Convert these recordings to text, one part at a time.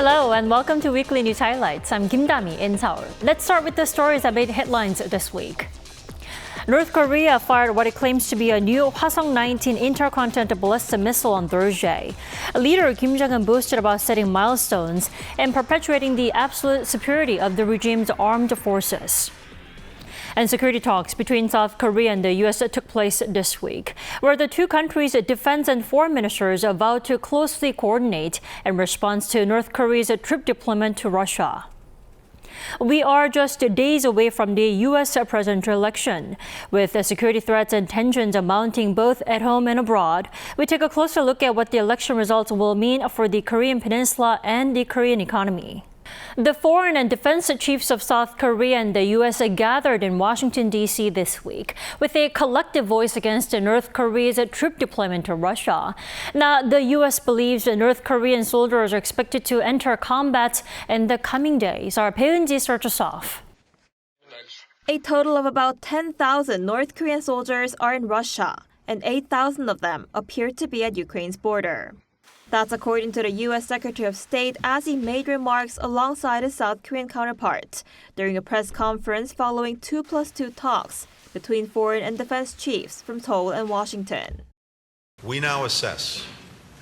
Hello and welcome to Weekly News Highlights. I'm Kim Dami in Seoul. Let's start with the stories that made headlines this week. North Korea fired what it claims to be a new Hwasong-19 intercontinental ballistic missile on Thursday. Leader Kim Jong-un boasted about setting milestones and perpetuating the absolute superiority of the regime's armed forces. And security talks between South Korea and the U.S. took place this week, where the two countries' defense and foreign ministers vowed to closely coordinate in response to North Korea's troop deployment to Russia. We are just days away from the U.S. presidential election. With the security threats and tensions mounting both at home and abroad, we take a closer look at what the election results will mean for the Korean Peninsula and the Korean economy. The foreign and defense chiefs of South Korea and the U.S. gathered in Washington, D.C. this week with a collective voice against North Korea's troop deployment to Russia. Now, the U.S. believes North Korean soldiers are expected to enter combat in the coming days. Our Peunji starts us off. A total of about 10,000 North Korean soldiers are in Russia, and 8,000 of them appear to be at Ukraine's border. That's according to the U.S. Secretary of State as he made remarks alongside his South Korean counterpart during a press conference following 2+2 talks between foreign and defense chiefs from Seoul and Washington. We now assess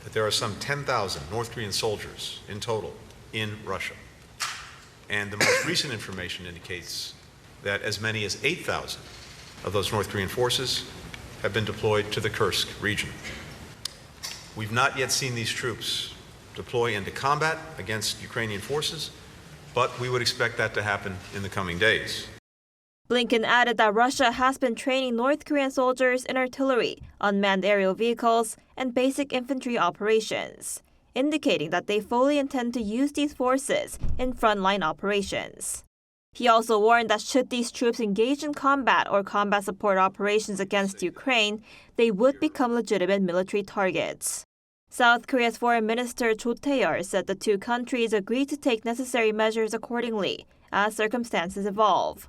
that there are some 10,000 North Korean soldiers in total in Russia. And the most recent information indicates that as many as 8,000 of those North Korean forces have been deployed to the Kursk region. We've not yet seen these troops deploy into combat against Ukrainian forces, but we would expect that to happen in the coming days. Blinken added that Russia has been training North Korean soldiers in artillery, unmanned aerial vehicles, and basic infantry operations, indicating that they fully intend to use these forces in frontline operations. He also warned that should these troops engage in combat or combat support operations against Ukraine, they would become legitimate military targets. South Korea's Foreign Minister Cho Tae-yeol said the two countries agreed to take necessary measures accordingly as circumstances evolve.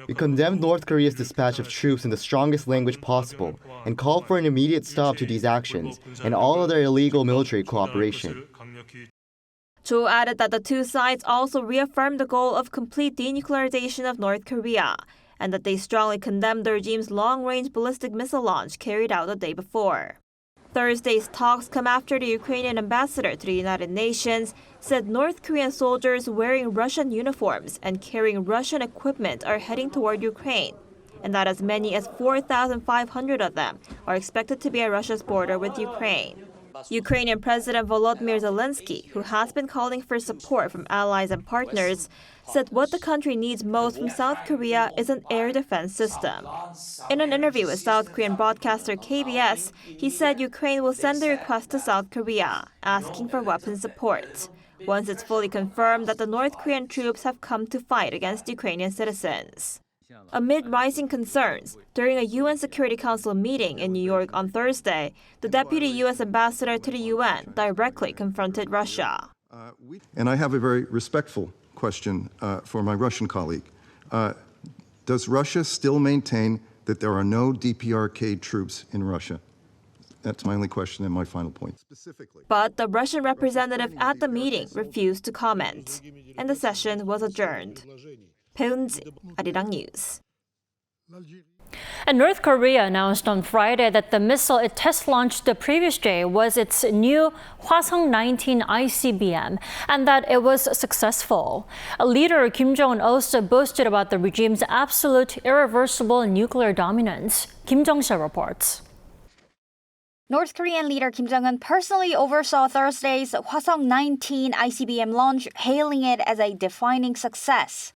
We condemned North Korea's dispatch of troops in the strongest language possible and called for an immediate stop to these actions and all other illegal military cooperation. Cho added that the two sides also reaffirmed the goal of complete denuclearization of North Korea and that they strongly condemned the regime's long-range ballistic missile launch carried out the day before. Thursday's talks come after the Ukrainian ambassador to the United Nations said North Korean soldiers wearing Russian uniforms and carrying Russian equipment are heading toward Ukraine, and that as many as 4,500 of them are expected to be at Russia's border with Ukraine. Ukrainian President Volodymyr Zelensky, who has been calling for support from allies and partners, said what the country needs most from South Korea is an air defense system. In an interview with South Korean broadcaster KBS, he said Ukraine will send the request to South Korea, asking for weapons support, once it's fully confirmed that the North Korean troops have come to fight against Ukrainian citizens. Amid rising concerns, during a UN Security Council meeting in New York on Thursday, the deputy U.S. ambassador to the UN directly confronted Russia. And I have a very respectful question for my Russian colleague. Does Russia still maintain that there are no DPRK troops in Russia? That's my only question and my final point. But the Russian representative at the meeting refused to comment, and the session was adjourned. Peunji, Arirang News. And North Korea announced on Friday that the missile it test-launched the previous day was its new Hwasong-19 ICBM and that it was successful. Leader Kim Jong-un also boasted about the regime's absolute irreversible nuclear dominance. Kim Jong-se reports. North Korean leader Kim Jong-un personally oversaw Thursday's Hwasong-19 ICBM launch, hailing it as a defining success.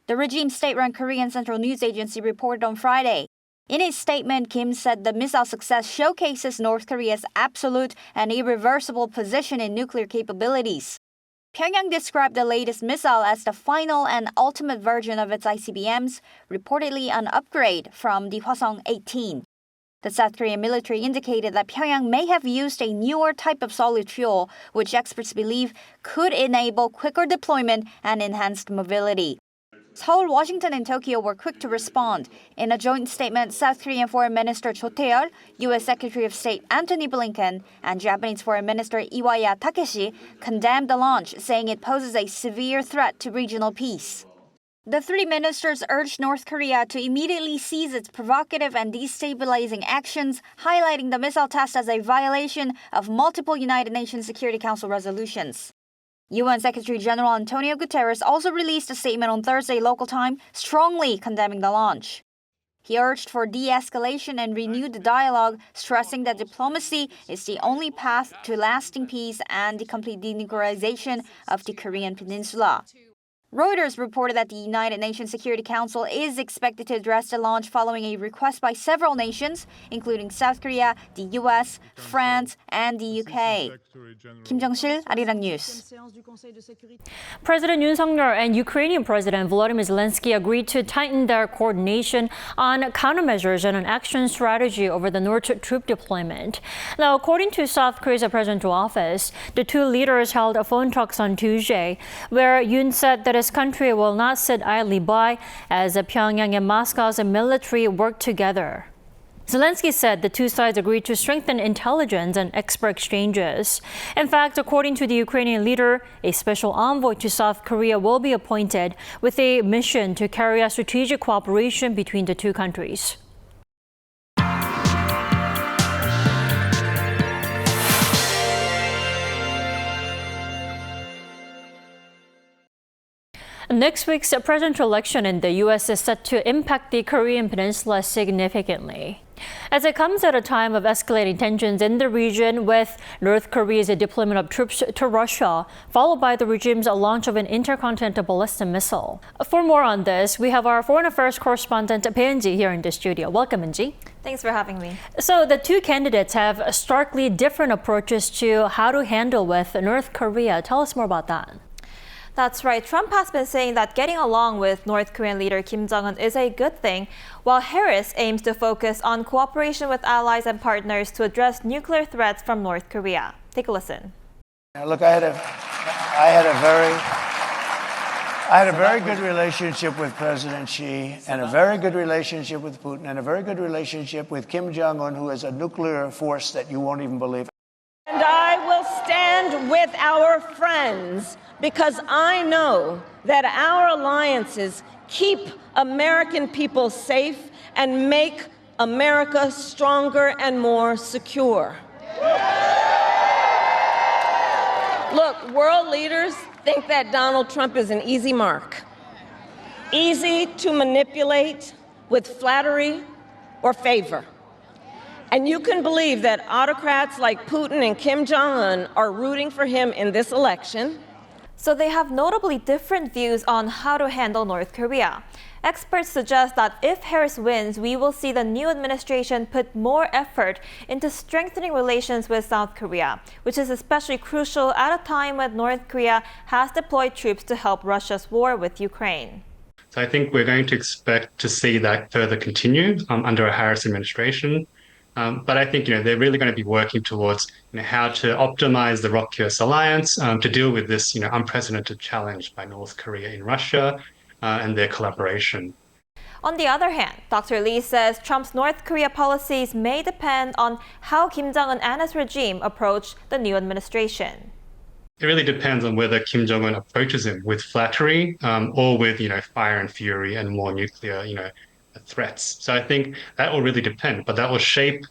The regime's state-run Korean Central News Agency reported on Friday. In his statement, Kim said the missile success showcases North Korea's absolute and irreversible position in nuclear capabilities. Pyongyang described the latest missile as the final and ultimate version of its ICBMs, reportedly an upgrade from the Hwasong-18. The South Korean military indicated that Pyongyang may have used a newer type of solid fuel, which experts believe could enable quicker deployment and enhanced mobility. Seoul, Washington, and Tokyo were quick to respond. In a joint statement, South Korean Foreign Minister Cho Tae-yeol, U.S. Secretary of State Antony Blinken, and Japanese Foreign Minister Iwaya Takeshi condemned the launch, saying it poses a severe threat to regional peace. The three ministers urged North Korea to immediately cease its provocative and destabilizing actions, highlighting the missile test as a violation of multiple United Nations Security Council resolutions. UN Secretary General Antonio Guterres also released a statement on Thursday local time, strongly condemning the launch. He urged for de-escalation and renewed dialogue, stressing that diplomacy is the only path to lasting peace and the complete denuclearization of the Korean peninsula. Reuters reported that the United Nations Security Council is expected to address the launch following a request by several nations, including South Korea, the US, France, and the UK. Kim Jong-sil, Arirang News. President Yoon Suk-yeol and Ukrainian President Volodymyr Zelensky agreed to tighten their coordination on countermeasures and an action strategy over the North troop deployment. Now, according to South Korea's presidential office, the two leaders held phone talks on Tuesday, where Yoon said that his country will not sit idly by as Pyongyang and Moscow's military work together. Zelensky said the two sides agreed to strengthen intelligence and expert exchanges. In fact, according to the Ukrainian leader, a special envoy to South Korea will be appointed with a mission to carry out strategic cooperation between the two countries. Next week's presidential election in the U.S. is set to impact the Korean peninsula significantly, as it comes at a time of escalating tensions in the region, with North Korea's deployment of troops to Russia, followed by the regime's launch of an intercontinental ballistic missile. For more on this, we have our foreign affairs correspondent Bae-Eun-ji here in the studio. Welcome, Eun-ji. Thanks for having me. So the two candidates have starkly different approaches to how to handle with North Korea. Tell us more about that. That's right. Trump has been saying that getting along with North Korean leader Kim Jong-un is a good thing, while Harris aims to focus on cooperation with allies and partners to address nuclear threats from North Korea. Take a listen. Look, I had a very good relationship with President Xi, and a very good relationship with Putin, and a very good relationship with Kim Jong-un, who is a nuclear force that you won't even believe. And I will stand with our friends, because I know that our alliances keep American people safe and make America stronger and more secure. Look, world leaders think that Donald Trump is an easy mark, easy to manipulate with flattery or favor. And you can believe that autocrats like Putin and Kim Jong-un are rooting for him in this election. So they have notably different views on how to handle North Korea. Experts suggest that if Harris wins, we will see the new administration put more effort into strengthening relations with South Korea, which is especially crucial at a time when North Korea has deployed troops to help Russia's war with Ukraine. So I think we're going to expect to see that further continue under a Harris administration. But I think they're really going to be working towards how to optimize the ROK-US alliance to deal with this unprecedented challenge by North Korea in Russia and their collaboration. On the other hand, Dr. Lee says Trump's North Korea policies may depend on how Kim Jong-un and his regime approach the new administration. It really depends on whether Kim Jong-un approaches him with flattery or with fire and fury and more nuclear threats. So I think that will really depend, but that will shape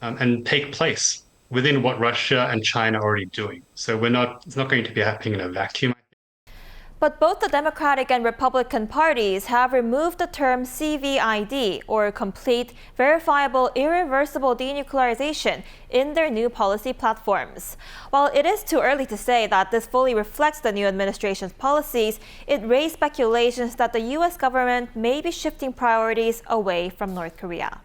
and take place within what Russia and China are already doing. So it's not going to be happening in a vacuum. But both the Democratic and Republican parties have removed the term CVID, or Complete, Verifiable, Irreversible Denuclearization, in their new policy platforms. While it is too early to say that this fully reflects the new administration's policies, it raised speculations that the U.S. government may be shifting priorities away from North Korea.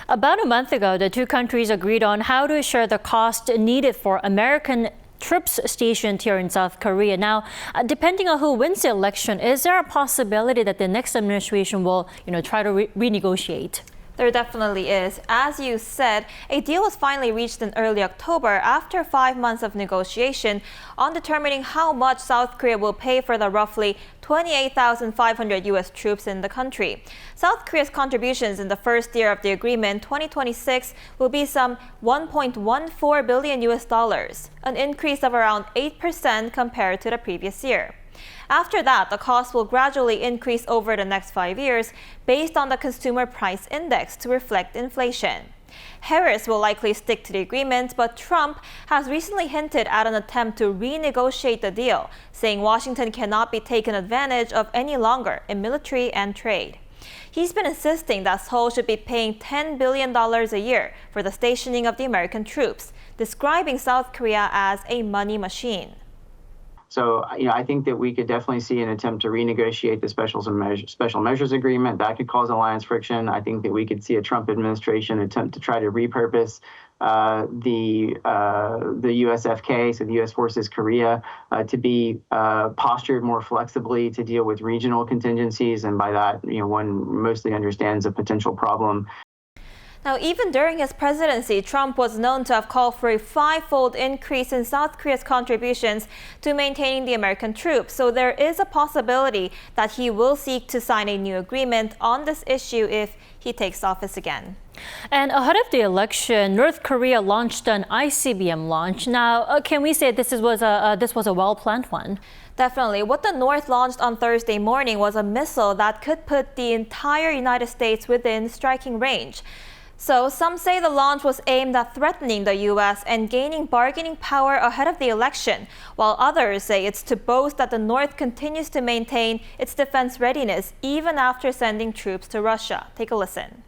About a month ago, the two countries agreed on how to share the cost needed for American troops stationed here in South Korea. Now, depending on who wins the election, is there a possibility that the next administration will, try to renegotiate? There definitely is. As you said, a deal was finally reached in early October after 5 months of negotiation on determining how much South Korea will pay for the roughly 28,500 U.S. troops in the country. South Korea's contributions in the first year of the agreement, 2026, will be some $1.14 billion US dollars, an increase of around 8% compared to the previous year. After that, the cost will gradually increase over the next 5 years based on the Consumer Price Index to reflect inflation. Harris will likely stick to the agreement, but Trump has recently hinted at an attempt to renegotiate the deal, saying Washington cannot be taken advantage of any longer in military and trade. He's been insisting that Seoul should be paying $10 billion a year for the stationing of the American troops, describing South Korea as a money machine. So, I think that we could definitely see an attempt to renegotiate the special measures agreement. That could cause alliance friction. I think that we could see a Trump administration attempt to try to repurpose the USFK, so the U.S. Forces Korea, to be postured more flexibly to deal with regional contingencies. And by that, one mostly understands a potential problem. Now, even during his presidency, Trump was known to have called for a 5-fold increase in South Korea's contributions to maintaining the American troops. So there is a possibility that he will seek to sign a new agreement on this issue if he takes office again. And ahead of the election, North Korea launched an ICBM launch. Now, can we say this was a well-planned one? Definitely. What the North launched on Thursday morning was a missile that could put the entire United States within striking range. So some say the launch was aimed at threatening the U.S. and gaining bargaining power ahead of the election, while others say it's to boast that the North continues to maintain its defense readiness even after sending troops to Russia. Take a listen.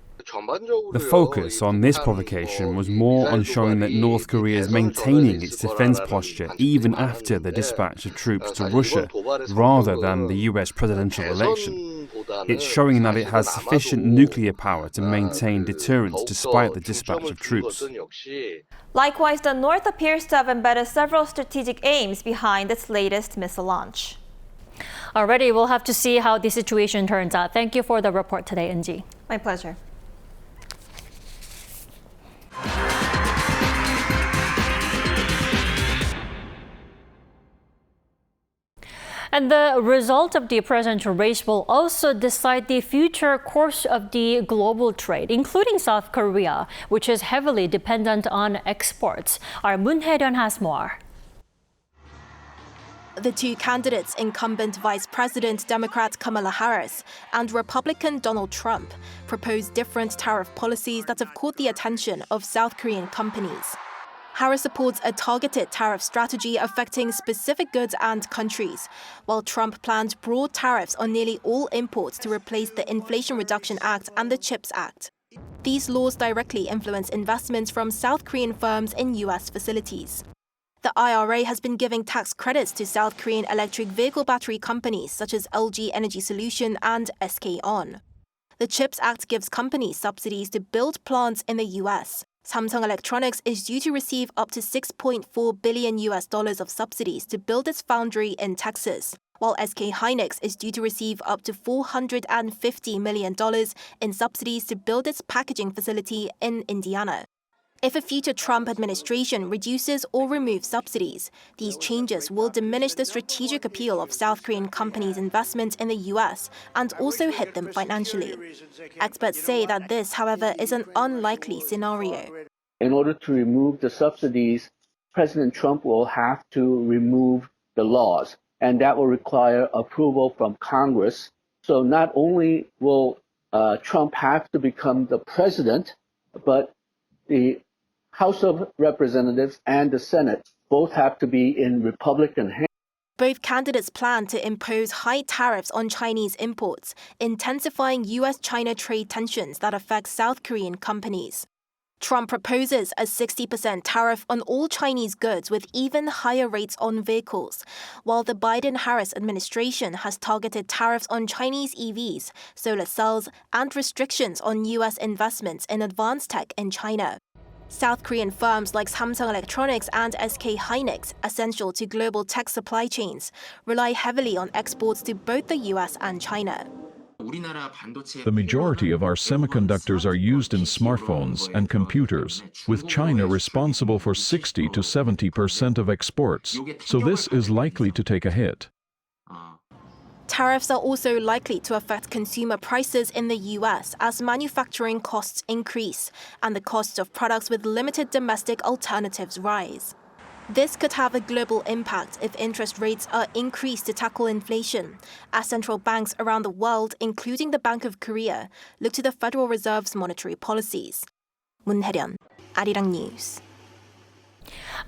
The focus on this provocation was more on showing that North Korea is maintaining its defense posture even after the dispatch of troops to Russia, rather than the US presidential election. It's showing that it has sufficient nuclear power to maintain deterrence despite the dispatch of troops. Likewise, the North appears to have embedded several strategic aims behind its latest missile launch. Already, we'll have to see how the situation turns out. Thank you for the report today, Eunji. My pleasure. And the result of the presidential race will also decide the future course of the global trade, including South Korea, which is heavily dependent on exports. Our Moon Hae-ryun has more. The two candidates, incumbent Vice President Democrat Kamala Harris and Republican Donald Trump, propose different tariff policies that have caught the attention of South Korean companies. Harris supports a targeted tariff strategy affecting specific goods and countries, while Trump planned broad tariffs on nearly all imports to replace the Inflation Reduction Act and the CHIPS Act. These laws directly influence investments from South Korean firms in U.S. facilities. The IRA has been giving tax credits to South Korean electric vehicle battery companies such as LG Energy Solution and SK On. The CHIPS Act gives companies subsidies to build plants in the U.S. Samsung Electronics is due to receive up to $6.4 billion US of subsidies to build its foundry in Texas, while SK Hynix is due to receive up to $450 million in subsidies to build its packaging facility in Indiana. If a future Trump administration reduces or removes subsidies, these changes will diminish the strategic appeal of South Korean companies' investment in the U.S. and also hit them financially. Experts say that this, however, is an unlikely scenario. In order to remove the subsidies, President Trump will have to remove the laws, and that will require approval from Congress. So not only will Trump have to become the president, but the House of Representatives and the Senate both have to be in Republican hands. Both candidates plan to impose high tariffs on Chinese imports, intensifying U.S.-China trade tensions that affect South Korean companies. Trump proposes a 60% tariff on all Chinese goods with even higher rates on vehicles, while the Biden-Harris administration has targeted tariffs on Chinese EVs, solar cells, and restrictions on U.S. investments in advanced tech in China. South Korean firms like Samsung Electronics and SK Hynix, essential to global tech supply chains, rely heavily on exports to both the U.S. and China. The majority of our semiconductors are used in smartphones and computers, with China responsible for 60 to 70% of exports, so this is likely to take a hit. Tariffs are also likely to affect consumer prices in the US as manufacturing costs increase and the costs of products with limited domestic alternatives rise. This could have a global impact if interest rates are increased to tackle inflation, as central banks around the world, including the Bank of Korea, look to the Federal Reserve's monetary policies. 문혜련, Arirang News.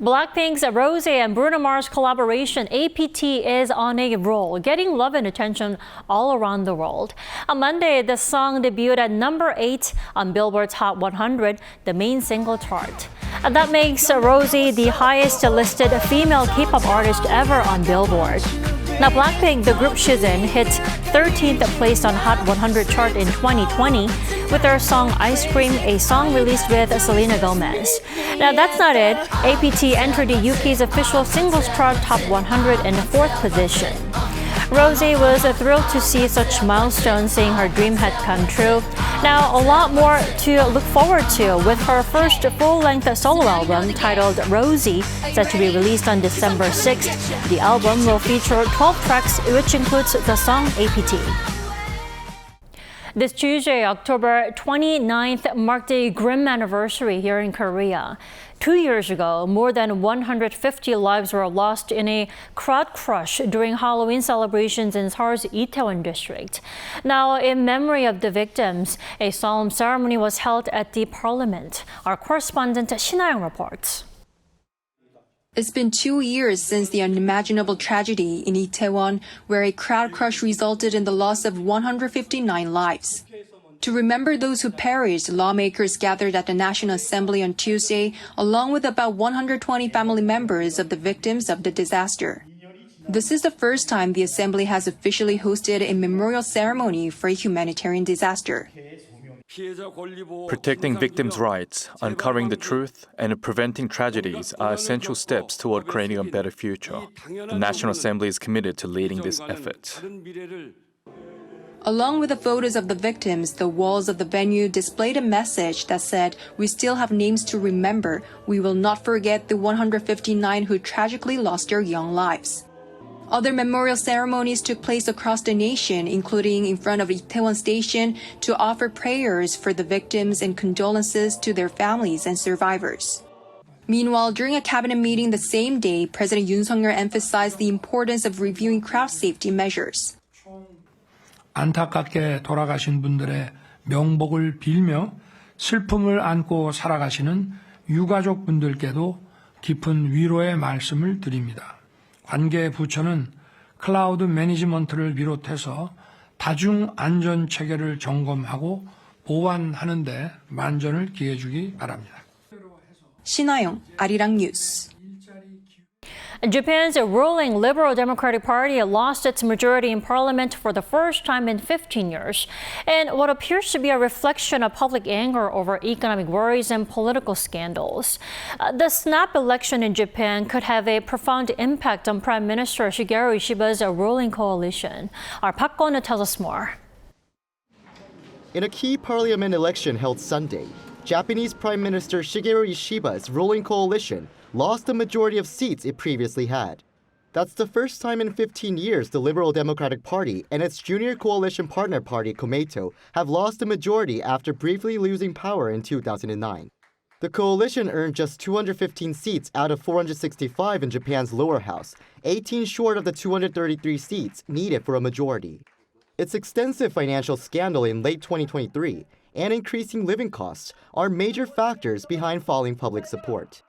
Blackpink's Rosie and Bruno Mars collaboration APT is on a roll, getting love and attention all around the world. On Monday, the song debuted at number 8 on Billboard's Hot 100, the main single chart. And that makes Rosie the highest listed female K-pop artist ever on Billboard. Now, Blackpink, the group she's in, hit 13th place on Hot 100 chart in 2020 with their song Ice Cream, a song released with Selena Gomez. Now, that's not it. APT entered the UK's official singles chart top 100 in the 4th position. Rosie was thrilled to see such milestones, saying her dream had come true. Now, a lot more to look forward to with her first full-length solo album titled Rosie, set to be released on December 6th. The album will feature 12 tracks, which includes the song APT. This Tuesday, October 29th, marked a grim anniversary here in Korea. 2 years ago, more than 150 lives were lost in a crowd crush during Halloween celebrations in Seoul's Itaewon district. Now, in memory of the victims, a solemn ceremony was held at the parliament. Our correspondent Shin-Young reports. It's been 2 years since the unimaginable tragedy in Itaewon, where a crowd crush resulted in the loss of 159 lives. To remember those who perished, lawmakers gathered at the National Assembly on Tuesday, along with about 120 family members of the victims of the disaster. This is the first time the Assembly has officially hosted a memorial ceremony for a humanitarian disaster. Protecting victims' rights, uncovering the truth, and preventing tragedies are essential steps toward creating a better future. The National Assembly is committed to leading this effort. Along with the photos of the victims, the walls of the venue displayed a message that said, "We still have names to remember. We will not forget the 159 who tragically lost their young lives." Other memorial ceremonies took place across the nation, including in front of Itaewon Station, to offer prayers for the victims and condolences to their families and survivors. Meanwhile, during a cabinet meeting the same day, President Yoon Suk-yeol emphasized the importance of reviewing crowd safety measures. 안타깝게 돌아가신 분들의 명복을 빌며 슬픔을 안고 살아가시는 유가족분들께도 깊은 위로의 말씀을 드립니다. 관계 부처는 클라우드 매니지먼트를 비롯해서 다중 안전 체계를 점검하고 보완하는 데 만전을 기해 주기 바랍니다. Shin-Young, Arirang News. Japan's ruling Liberal Democratic Party lost its majority in parliament for the first time in 15 years, in what appears to be a reflection of public anger over economic worries and political scandals. The snap election in Japan could have a profound impact on Prime Minister Shigeru Ishiba's ruling coalition. Our Park Kwon tells us more. In a key parliament election held Sunday, Japanese Prime Minister Shigeru Ishiba's ruling coalition lost the majority of seats it previously had. That's the first time in 15 years the Liberal Democratic Party and its junior coalition partner party, Komeito, have lost the majority after briefly losing power in 2009. The coalition earned just 215 seats out of 465 in Japan's lower house, 18 short of the 233 seats needed for a majority. Its extensive financial scandal in late 2023 and increasing living costs are major factors behind falling public support.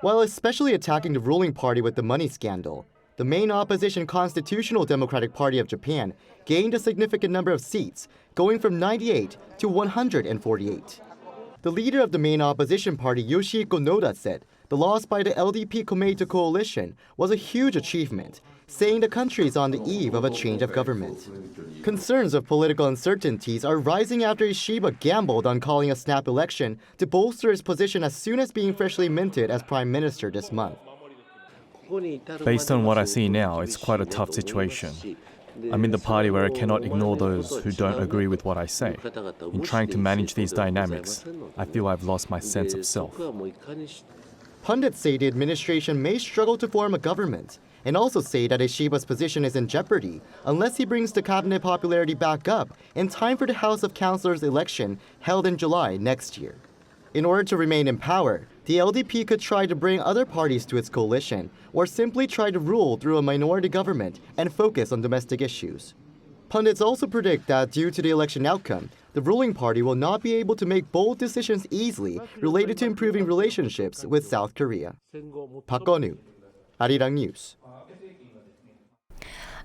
While especially attacking the ruling party with the money scandal, the main opposition Constitutional Democratic Party of Japan gained a significant number of seats, going from 98 to 148. The leader of the main opposition party, Yoshihiko Noda, said the loss by the LDP Komeito coalition was a huge achievement, saying the country is on the eve of a change of government. Concerns of political uncertainties are rising after Ishiba gambled on calling a snap election to bolster his position as soon as being freshly minted as prime minister this month. Based on what I see now, it's quite a tough situation. I'm in the party where I cannot ignore those who don't agree with what I say. In trying to manage these dynamics, I feel I've lost my sense of self. Pundits say the administration may struggle to form a government, and also say that Ishiba's position is in jeopardy unless he brings the cabinet popularity back up in time for the House of Councillors election held in July next year. In order to remain in power, the LDP could try to bring other parties to its coalition, or simply try to rule through a minority government and focus on domestic issues. Pundits also predict that due to the election outcome, the ruling party will not be able to make bold decisions easily related to improving relationships with South Korea. 박건우, Arirang News.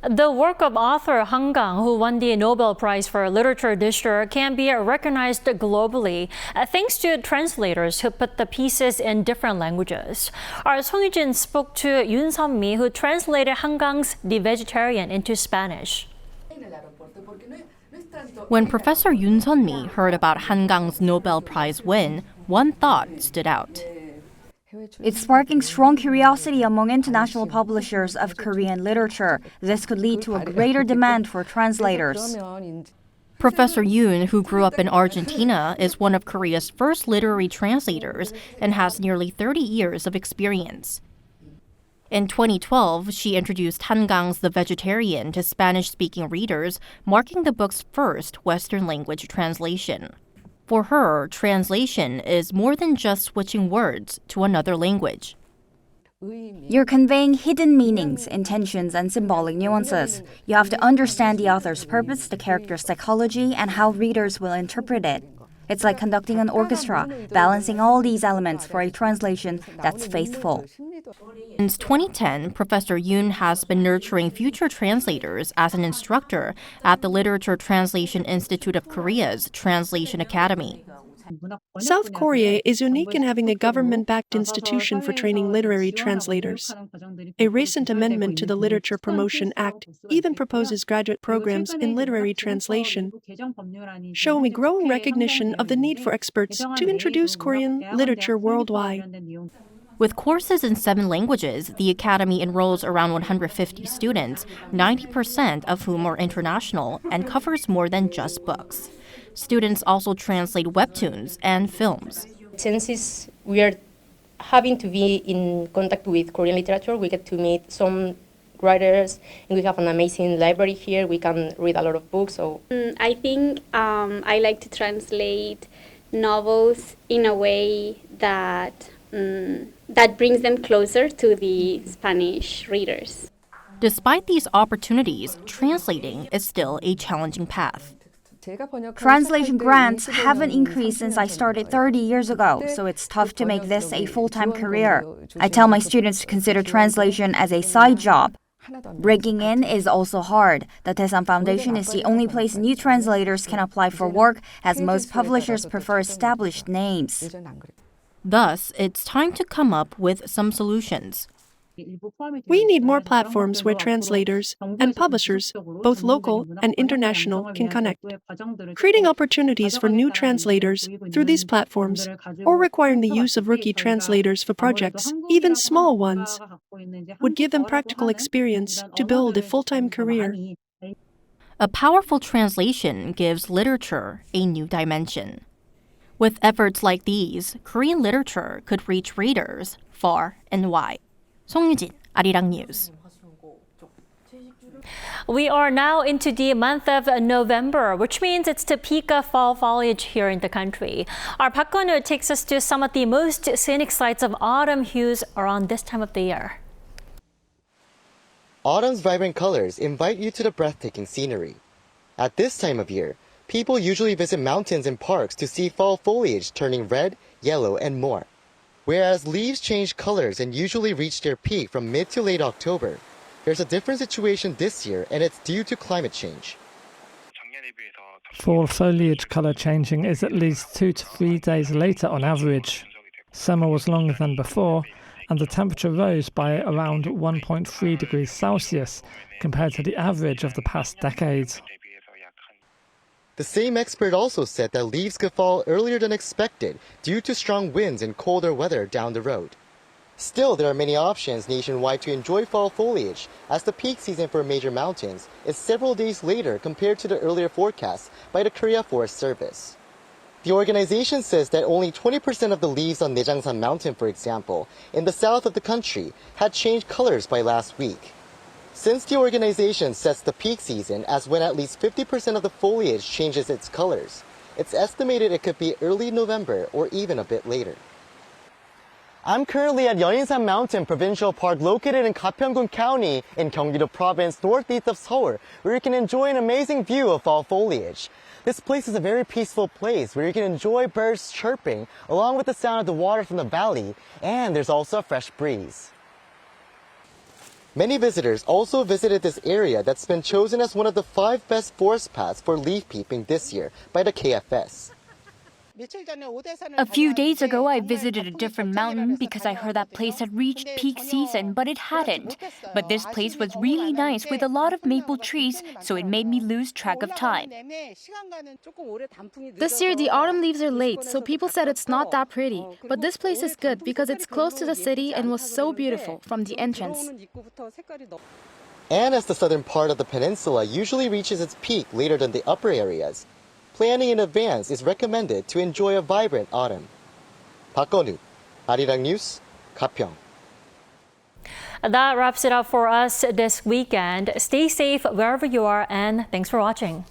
The work of author Han Gang, who won the Nobel Prize for Literature this year, can be recognized globally thanks to translators who put the pieces in different languages. Our Song Yujin spoke to Yoon Sun-mi, who translated Han Gang's The Vegetarian into Spanish. When Professor Yoon Sun-mi heard about Han Gang's Nobel Prize win, one thought stood out. It's sparking strong curiosity among international publishers of Korean literature. This could lead to a greater demand for translators. Professor Yoon, who grew up in Argentina, is one of Korea's first literary translators and has nearly 30 years of experience. In 2012, she introduced Han Gang's The Vegetarian to Spanish-speaking readers, marking the book's first Western language translation. For her, translation is more than just switching words to another language. You're conveying hidden meanings, intentions, and symbolic nuances. You have to understand the author's purpose, the character's psychology, and how readers will interpret it. It's like conducting an orchestra, balancing all these elements for a translation that's faithful. Since 2010, Professor Yoon has been nurturing future translators as an instructor at the Literature Translation Institute of Korea's Translation Academy. South Korea is unique in having a government-backed institution for training literary translators. A recent amendment to the Literature Promotion Act even proposes graduate programs in literary translation, showing a growing recognition of the need for experts to introduce Korean literature worldwide. With courses in 7 languages, the Academy enrolls around 150 students, 90% of whom are international, and covers more than just books. Students also translate webtoons and films. Since we are having to be in contact with Korean literature, we get to meet some writers, and we have an amazing library here. We can read a lot of books. I think I like to translate novels in a way that that brings them closer to the Spanish readers. Despite these opportunities, translating is still a challenging path. Translation grants haven't increased since I started 30 years ago, so it's tough to make this a full-time career. I tell my students to consider translation as a side job. Breaking in is also hard. The Daesan Foundation is the only place new translators can apply for work, as most publishers prefer established names. Thus, it's time to come up with some solutions. We need more platforms where translators and publishers, both local and international, can connect. Creating opportunities for new translators through these platforms, or requiring the use of rookie translators for projects, even small ones, would give them practical experience to build a full-time career. A powerful translation gives literature a new dimension. With efforts like these, Korean literature could reach readers far and wide. Song Yujin, Arirang News. We are now into the month of November, which means it's the peak of fall foliage here in the country. Our Park Gun-woo takes us to some of the most scenic sights of autumn hues around this time of the year. Autumn's vibrant colors invite you to the breathtaking scenery. At this time of year, people usually visit mountains and parks to see fall foliage turning red, yellow, and more. Whereas leaves change colors and usually reach their peak from mid to late October, there's a different situation this year, and it's due to climate change. Fall foliage color changing is at least 2 to 3 days later on average. Summer was longer than before, and the temperature rose by around 1.3 degrees Celsius compared to the average of the past decade. The same expert also said that leaves could fall earlier than expected due to strong winds and colder weather down the road. Still, there are many options nationwide to enjoy fall foliage, as the peak season for major mountains is several days later compared to the earlier forecast by the Korea Forest Service. The organization says that only 20% of the leaves on Nejangsan Mountain, for example, in the south of the country, had changed colors by last week. Since the organization sets the peak season as when at least 50% of the foliage changes its colors, it's estimated it could be early November or even a bit later. I'm currently at Yeonsan Mountain Provincial Park located in Gapyeong-gun County in Gyeonggi-do Province northeast of Seoul, where you can enjoy an amazing view of fall foliage. This place is a very peaceful place where you can enjoy birds chirping along with the sound of the water from the valley, and there's also a fresh breeze. Many visitors also visited this area that's been chosen as one of the 5 best forest paths for leaf peeping this year by the KFS. A few days ago, I visited a different mountain because I heard that place had reached peak season, but it hadn't. But this place was really nice with a lot of maple trees, so it made me lose track of time. This year, the autumn leaves are late, so people said it's not that pretty. But this place is good because it's close to the city and was so beautiful from the entrance. And as the southern part of the peninsula usually reaches its peak later than the upper areas, planning in advance is recommended to enjoy a vibrant autumn. 박건우, Arirang News, Gapyeong. That wraps it up for us this weekend. Stay safe wherever you are, and thanks for watching.